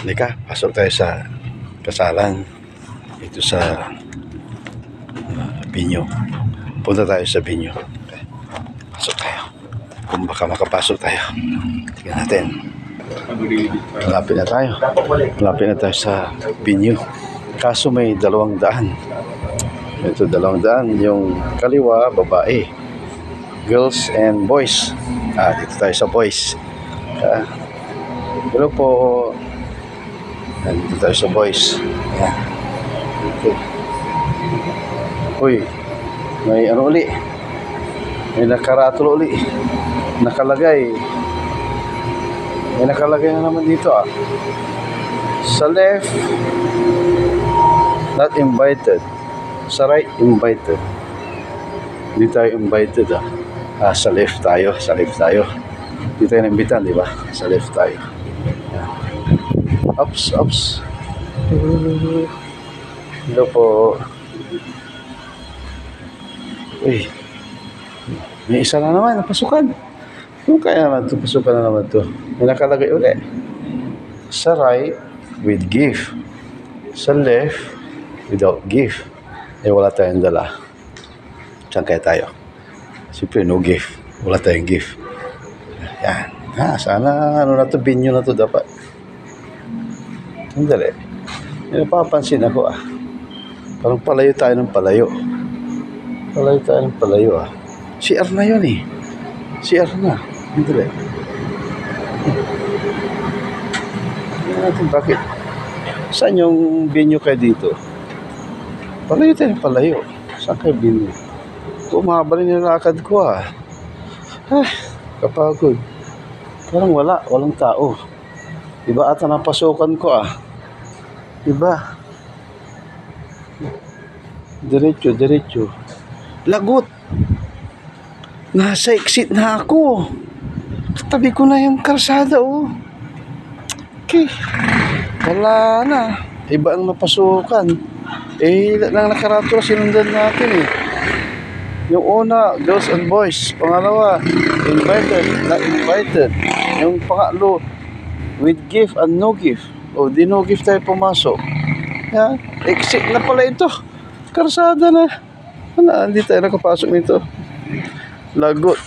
Halika, pasok tayo sa kasalan. Ito sa Binyo. Punta tayo sa Binyo. Okay. Pasok tayo. Kung baka makapasok tayo. Tingnan natin. Malapit na tayo. Malapit na tayo sa Binyo. Kaso may 200. Ito 200. Yung kaliwa, babae. Girls and boys. Dito tayo sa boys. Hello po. Dito tayo sa boys. Okay. Uy, may ano uli? May nakaratol uli. Nakalagay. May nakalagay na naman dito Sa left, not invited. Sa right, invited. Hindi tayo invited sa left tayo. Sa left tayo. Hindi tayo naimbitan, di ba? Sa left tayo. Ups. Hello po. Uy, may isa na naman, napasukan. Kaya naman ito, pasukan na naman ito. May nakalagay ulit. Sa right, with gift. Sa left, without gift. Wala tayong dala. Saan kaya tayo? Siyempre, no gift. Wala tayong gift. Yan. Sana, na to, Binyo na to dapat. Sandali. May napapansin ako Parang palayo tayo ng palayo. Palayo tayo ng palayo CR na yun CR na. Sandali. Tingnan natin bakit. Saan yung Binyo kayo dito? Palayo tayo ng palayo. Saan kayo Binyo? Umahaba rin yung lakad ko kapagod. Parang walang tao. Iba ata napasukan ko Iba. Diretso. Lagot. Nasa exit na ako. Katabi ko na yung kalsada Okay. Wala na. Iba ang napasukan. Nang nakaratula sinundan natin Yung una, girls and boys. Pangalawa, invited, not invited. Yung pangatlo, with gift and no gift. Di no gift tayo pumasok. Exit na pala ito. Karsada na. Hindi tayo nakapasok nito. Lagot.